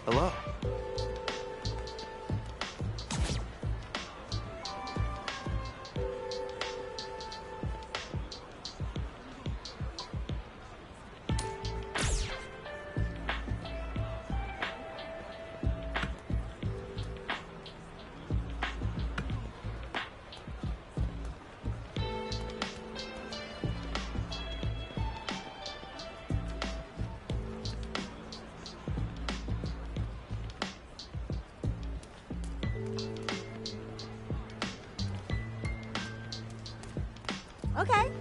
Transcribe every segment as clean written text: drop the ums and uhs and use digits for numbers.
Hello. Okay.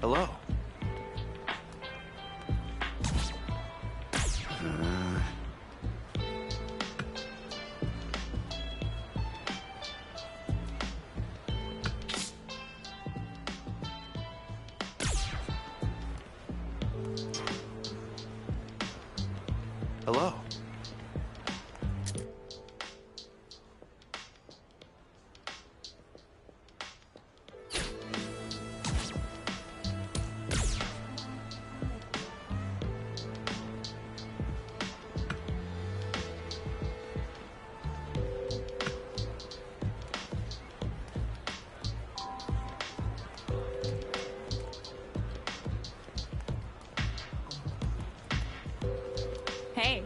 Hello. Hello. Hey.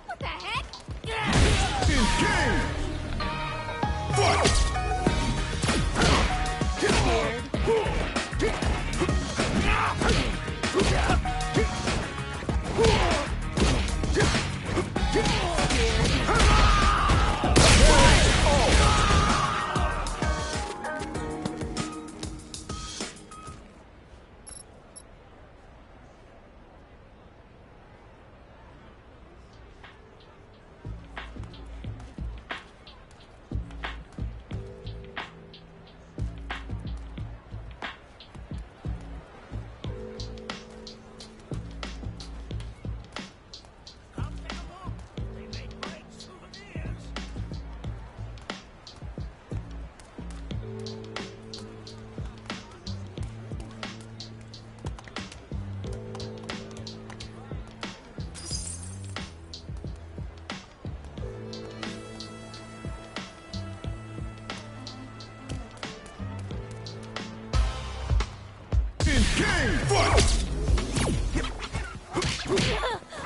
What the heck?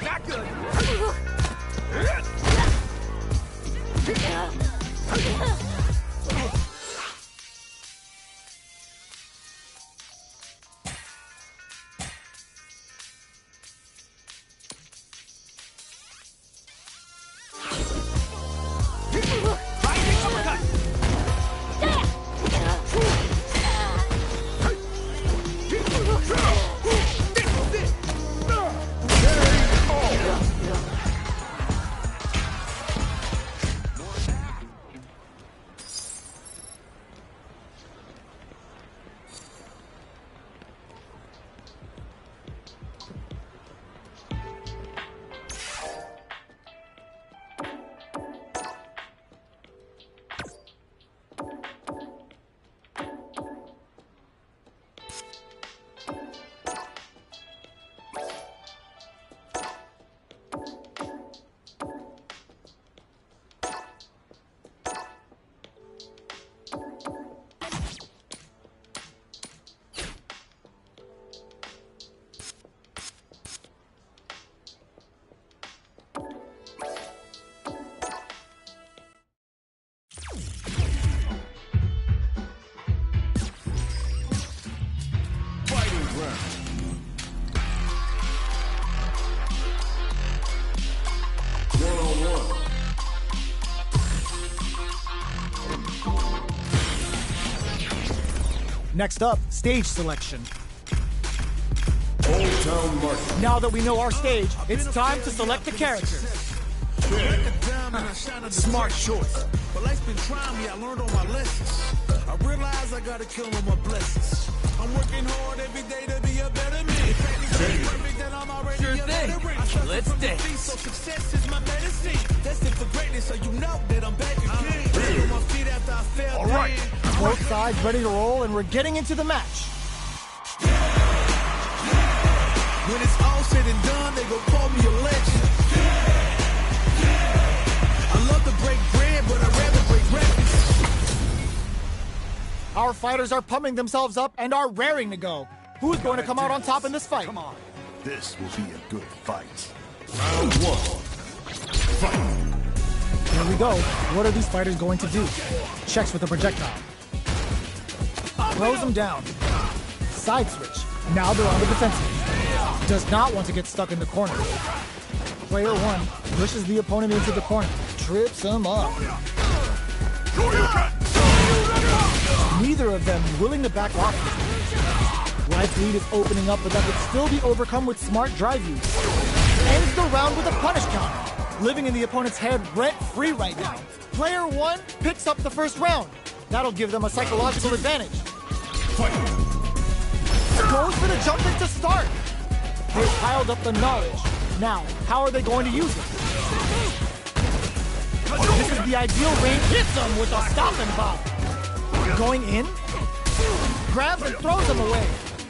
Not good. Next up, stage selection. Old Town Market. Now that we know our stage, it's time to select the characters. Smart choice. But life's been trying me, I learned all my lessons. I realize I gotta kill all my blessings. I'm working hard every day to be a better man. Perfect, then I'm already Sure a thing. veteran. Let's dance. So success is my medicine. Destined for greatness, so you know that I'm back again. On my feet after I fell. All right. Both sides ready to roll, and we're getting into the match. When it's all said and done, they gon' call me a legend. I love to break bread, but I'd rather break records. Our fighters are pumping themselves up and are raring to go. Who's going to come out on top in this fight? Come on. This will be a good fight. Round one. Fight. Here we go. What are these fighters going to do? Checks with the projectile. Throws them down. Side switch. Now they're on the defensive. Does not want to get stuck in the corner. Player one pushes the opponent into the corner. Trips him up. Neither of them willing to back off. Life lead is opening up, but that could still be overcome with smart drive use. Ends the round with a punish counter. Living in the opponent's head rent-free right now. Player one picks up the first round. That'll give them a psychological advantage. Goes for the jump kick to start. They piled up the knowledge. Now, how are they going to use it? This is the ideal range. Hits them with a stop and pop. Going in. Grabs and throws them away.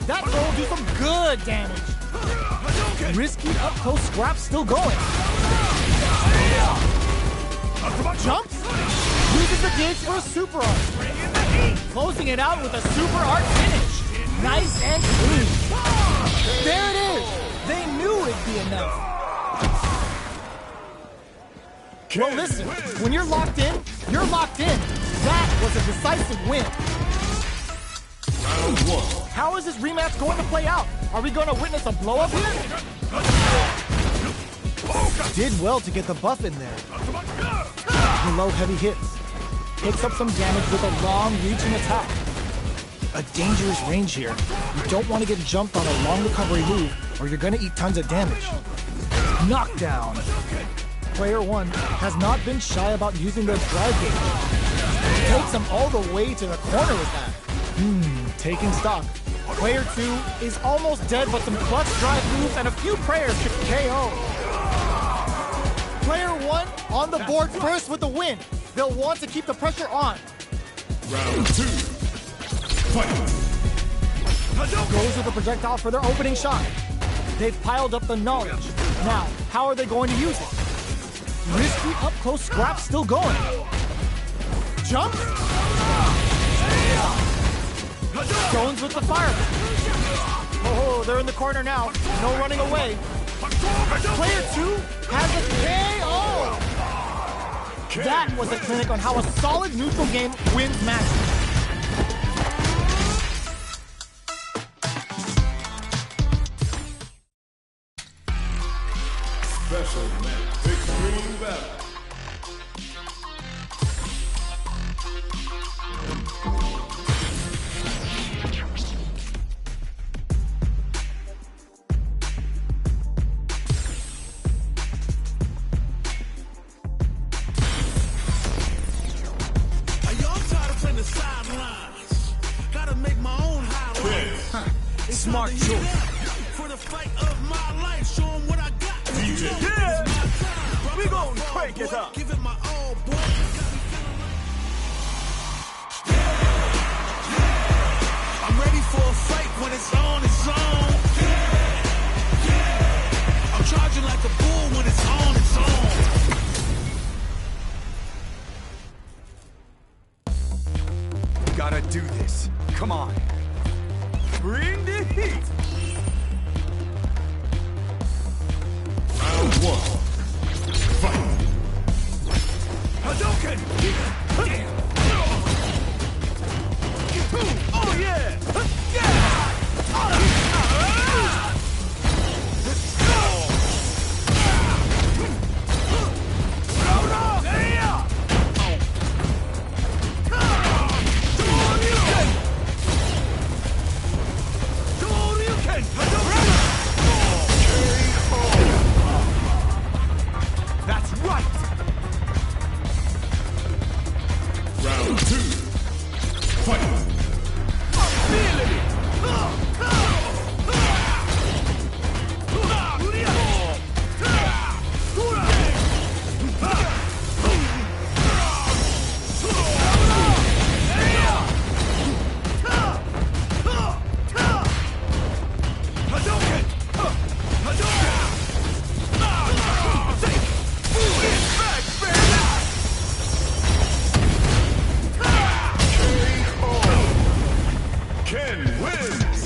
That throw will do some good damage. Risky up-close scrap still going. Jumps. Uses the gauge for a super art. Closing it out with a super art finish. Nice and clean. There it is. They knew it'd be enough. Well, listen. When you're locked in, you're locked in. That was a decisive win. Round one. How is this rematch going to play out? Are we going to witness a blow-up here? Did well to get the buff in there. Below heavy hits. Picks up some damage with a long-reaching attack. A dangerous range here. You don't want to get jumped on a long recovery move, or you're going to eat tons of damage. Knockdown. Player one has not been shy about using their drive gauge. Takes him all the way to the corner with that. Taking stock. Player two is almost dead, but some clutch drive moves and a few prayers should KO. Player one on the board first with the win. They'll want to keep the pressure on. Round two. Fight. Goes with the projectile for their opening shot. They've piled up the knowledge. Now, how are they going to use it? Risky up-close scrap still going. Jump. Jones with the fire. Oh, they're in the corner now. No running away. Player 2 has a KO! That was a clinic on how a solid neutral game wins matches. Special match. Extreme battle. Smart choice. For the fight of my life, show 'em what I got. DJ. Yeah. We gon' crank it up. Give it my all, boy. I'm ready for a fight when it's on, it's on. I'm charging like a bull when it's on, it's on. Gotta do this. Come on. Bring the heat! Round 1. Fight! Hadouken! Oh yeah! That's right! Round 2. Fight! Ken wins!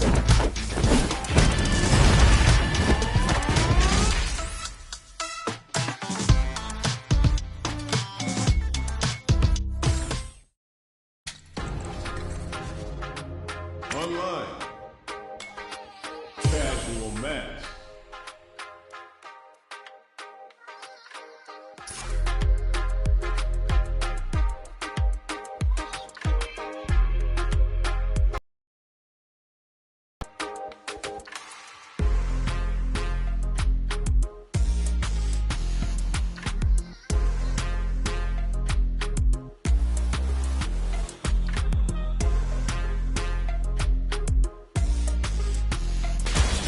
Online. Casual match.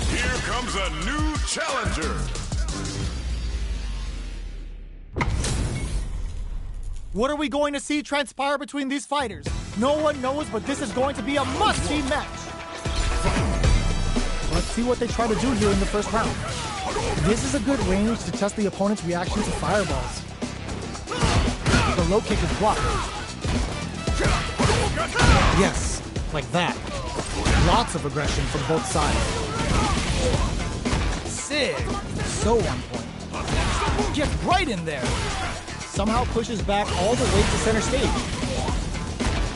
Here comes a new challenger. What are we going to see transpire between these fighters? No one knows, but this is going to be a must-see match. Let's see what they try to do here in the first round. This is a good range to test the opponent's reaction to fireballs. The low kick is blocked. Yes, like that. Lots of aggression from both sides. Sig, so on point. Get right in there. Somehow pushes back all the way to center stage.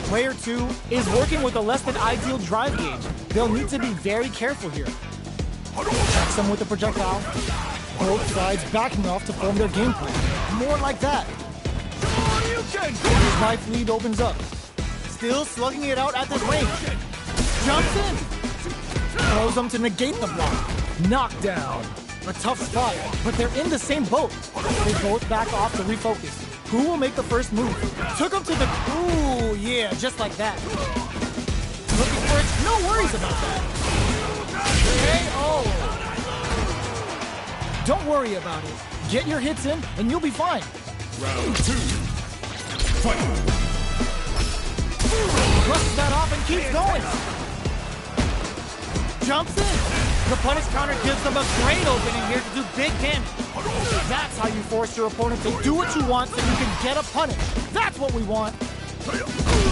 Player 2 is working with a less than ideal drive gauge. They'll need to be very careful here. Checks them with the projectile. Both sides backing off to form their game plan. More like that. His knife lead opens up. Still slugging it out at this range. Jumps in. Throws them to negate the block. Knockdown. A tough spot, but they're in the same boat. They both back off to refocus. Who will make the first move? Took him to the... Ooh, yeah, just like that. Looking for it. No worries about that. KO. Don't worry about it. Get your hits in, and you'll be fine. Round 2. Fight! Brushes that off and keeps going. Jumps in. The punish counter gives them a great opening here to do big damage. That's how you force your opponent to do what you want so you can get a punish. That's what we want.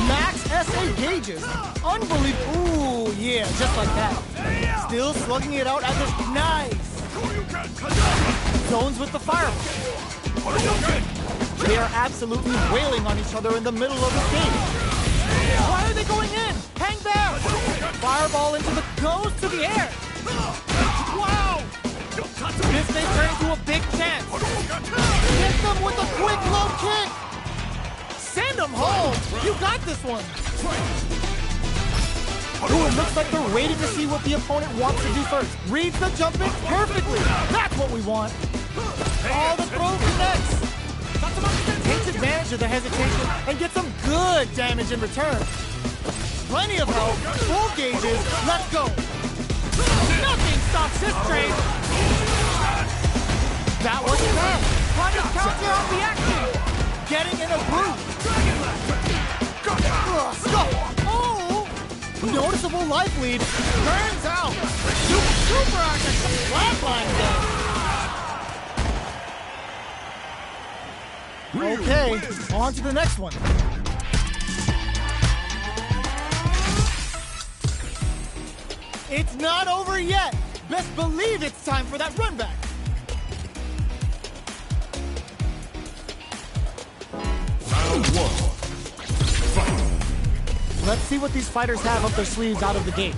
Max SA gauges. Unbelievable. Ooh, yeah, just like that. Still slugging it out at this. Nice. Zones with the fireball. They are absolutely wailing on each other in the middle of the stage. Why are they going in? Hang back! Fireball into the goes to the air. Wow! This may turn into a big chance. Hit them with a quick low kick. Send them home. You got this one. Ooh, it looks like they're waiting to see what the opponent wants to do first. Reads the jump in perfectly. That's what we want. All the throw connects. Takes advantage of the hesitation and gets some good damage in return. Plenty of health, full gauges, let's go. Nothing stops this train. That wasn't bad. Punish counter on the action. Getting in a groove. Oh! Noticeable life lead. Burns out. Super action. Flatline down. Okay, on to the next one. It's not over yet. Best believe it's time for that run back. Round 1. Fight. Let's see what these fighters have up their sleeves out of the gate.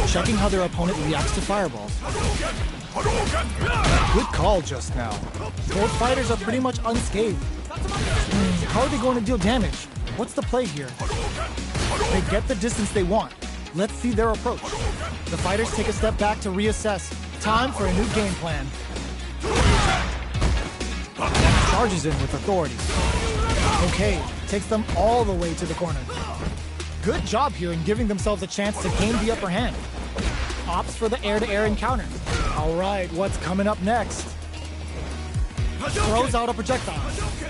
Checking how their opponent reacts to fireballs. Good call just now. Both fighters are pretty much unscathed. How are they going to deal damage? What's the play here? They get the distance they want. Let's see their approach. The fighters take a step back to reassess. Time for a new game plan. Charges in with authority. Okay, takes them all the way to the corner. Good job here in giving themselves a chance to gain the upper hand. Opts for the air-to-air encounter. All right, what's coming up next? Throws out a projectile.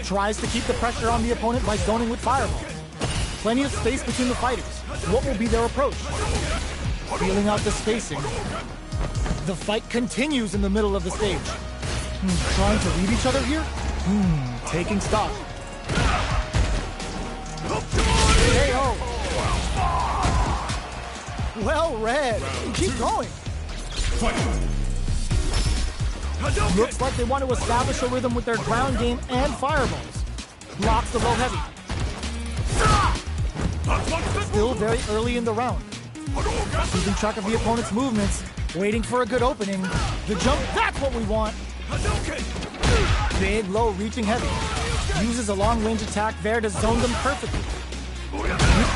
Tries to keep the pressure on the opponent by zoning with fireballs. Plenty of space between the fighters. What will be their approach? Feeling out the spacing. The fight continues in the middle of the stage. Trying to read each other here? Taking stock. KO. Well read. Keep going. Looks like they want to establish a rhythm with their ground game and fireballs. Blocks the low heavy. Still very early in the round. Keeping track of the opponent's movements. Waiting for a good opening. The jump, that's what we want. Big, low, reaching heavy. Uses a long-range attack there to zone them perfectly.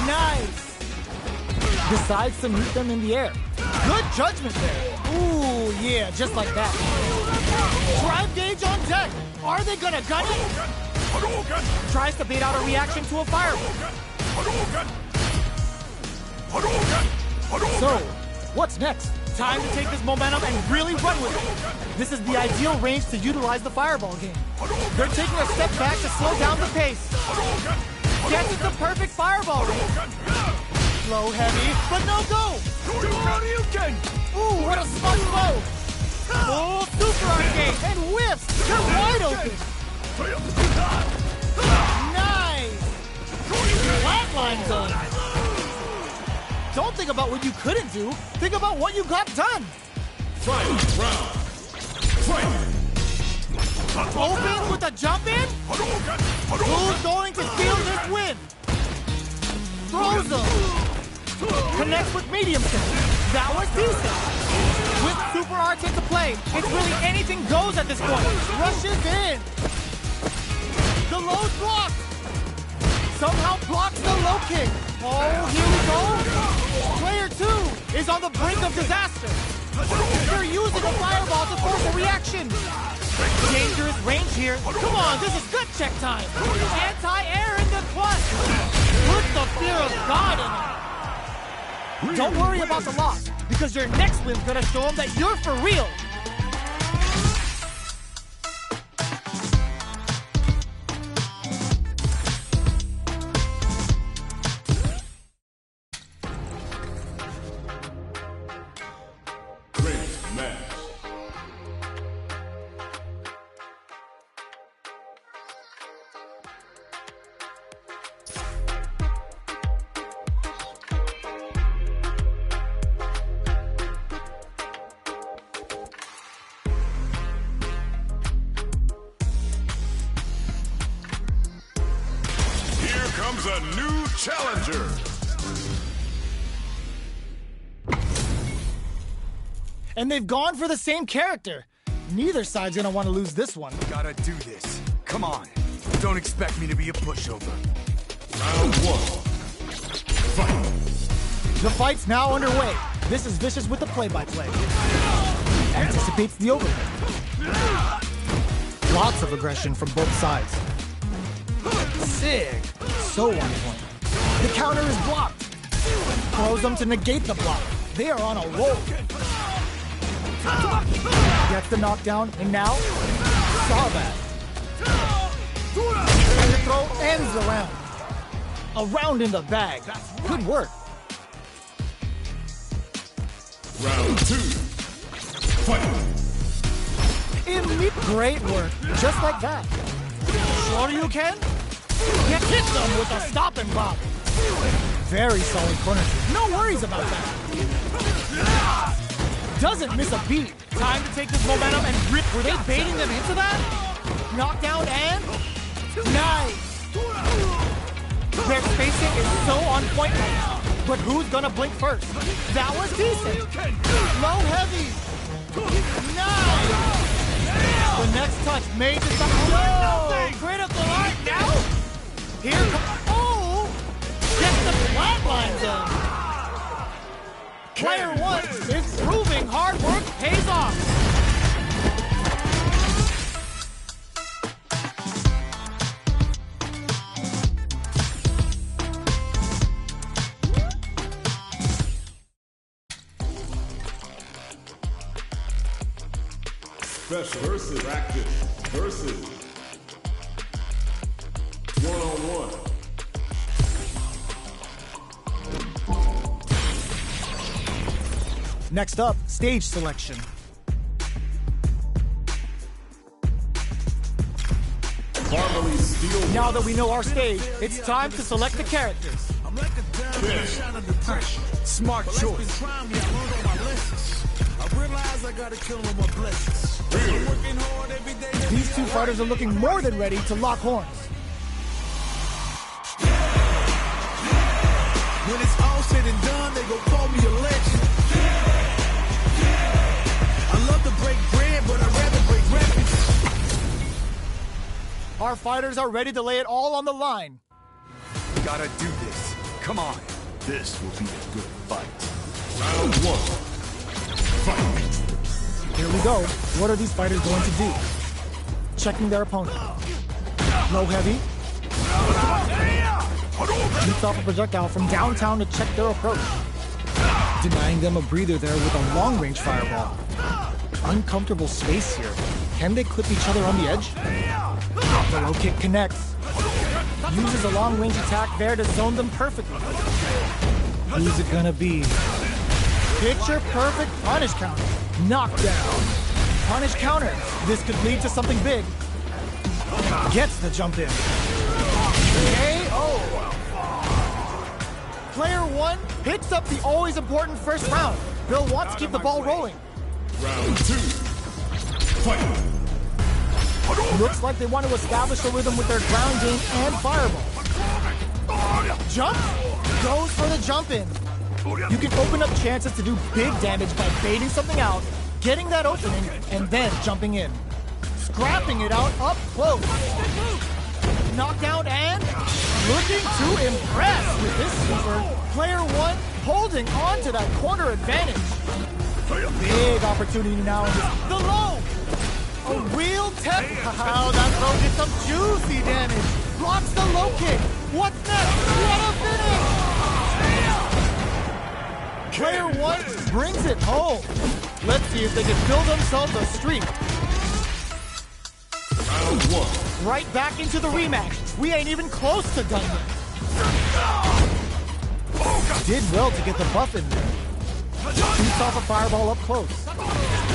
Nice! Decides to meet them in the air. Good judgment there. Ooh, yeah, just like that. Drive gauge on deck. Are they gonna gun it? Tries to bait out a reaction to a fireball. So, what's next? Time to take this momentum and really run with it. This is the ideal range to utilize the fireball game. They're taking a step back to slow down the pace. Gets the perfect fireball range. Slow, heavy, but no go. Ooh, what a smart blow. Oh, super arcade and whiffs. They're wide open. Nice. Flatline zone. Don't think about what you couldn't do. Think about what you got done. Fight round. Fight. Open with a jump in? Who's going to steal this win? Throws them. Connects with medium kick. That was decent. With super arts into play, it's really anything goes at this point. Rushes in. The low's blocked. Somehow blocks the low kick. Oh, here we go. Player 2 is on the brink of disaster. They're using a fireball to force a reaction. Dangerous range here. Come on, this is gut check time. Anti-air in the clutch. Put the fear of God in it. Don't worry about the loss, because your next win's gonna show them that you're for real. comes a new challenger. And they've gone for the same character. Neither side's gonna want to lose this one. Gotta do this. Come on. Don't expect me to be a pushover. Round 1. Fight. The fight's now underway. This is Vicious with the play-by-play. Anticipates the overhead. Lots of aggression from both sides. Sick. So on point. The counter is blocked. Throws them to negate the block. They are on a roll. Gets the knockdown, and now, saw that. And the throw ends the round. A round in the bag. Good work. Round 2. Fight. Great work. Just like that. Sure you can? Hit them with a stop and pop. Very solid corner. No worries about that. Doesn't miss a beat. Time to take this momentum and rip. Were they baiting them into that? Knockdown and... Nice! Their spacing is so on point right now. But who's gonna blink first? That was decent. Low heavy. Nice! The next touch made to something. Whoa! Critical art now? Here comes... Oh! Gets the flatline done. Player 1 is proving hard work pays off. Special versus practice versus one-on-one. Next up, stage selection. Formerly Steel. Now that we know our stage, it's time to select the characters. I'm like a diamond shot under pressure. Smart But life's been choice. trying me, I learned all my lessons. I realize I gotta kill them with my blessings. I'm working hard every day. These two fighters are looking more than ready to lock horns. When it's all said and done, they gon' call me a legend. I love to break bread, but I'd rather break records. Our fighters are ready to lay it all on the line. Gotta do this. Come on. This will be a good fight. Round 1. Fight. Here we go. What are these fighters going to do? Checking their opponent. Low heavy. Shoots off a projectile from downtown to check their approach. Denying them a breather there with a long-range fireball. Uncomfortable space here. Can they clip each other on the edge? The low kick connects. Uses a long-range attack there to zone them perfectly. Who's it gonna be? Picture-perfect punish counter. Knockdown. Punish counter. This could lead to something big. Gets the jump in. KO. Player 1 picks up the always important first round. They'll want to keep the ball rolling. Round 2. Fight. Looks like they want to establish a rhythm with their ground game and fireball. Jump. Goes for the jump in. You can open up chances to do big damage by baiting something out, getting that opening, and then jumping in. Scrapping it out up close. Knockdown and looking to impress with this super. Player 1 holding on to that corner advantage. Big opportunity now in this. The low. A real tap. How that throw did some juicy damage. Blocks the low kick. What's next? What a finish! Player 1 brings it home. Let's see if they can build themselves a streak. Round 1. Right back into the rematch. We ain't even close to done yet. Did well to get the buff in there. Shoots off a fireball up close.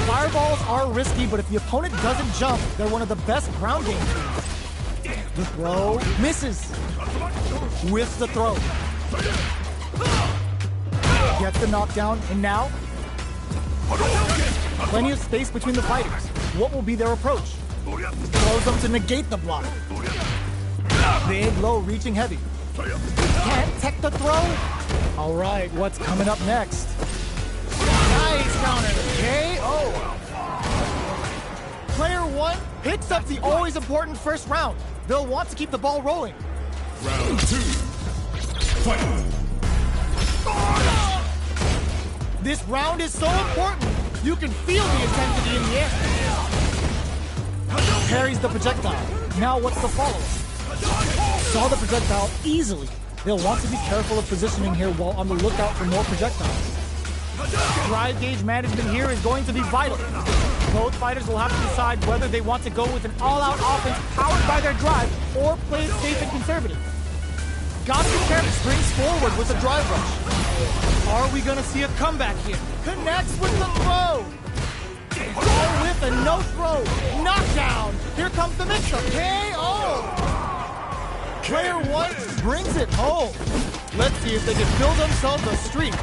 Fireballs are risky, but if the opponent doesn't jump, they're one of the best ground game teams. The throw misses. With the throw. Gets the knockdown, and now plenty of space between the fighters. What will be their approach? Throws them to negate the block. Big low reaching heavy. Can't tech the throw? All right, what's coming up next? Nice counter. KO. Player one picks up the always important first round. They'll want to keep the ball rolling. Round 2. Fight. This round is so important. You can feel the intensity in the air. Parries the projectile. Now what's the follow-up? Saw the projectile easily. They'll want to be careful of positioning here while on the lookout for more projectiles. Drive gauge management here is going to be vital. Both fighters will have to decide whether they want to go with an all-out offense powered by their drive or play it safe and conservative. Gantu springs forward with a drive rush. Are we gonna see a comeback here? Connects with the throw. All with a no throw. Knockdown. Here comes the mix-up. KO. Player one brings it home. Let's see if they can build themselves a streak.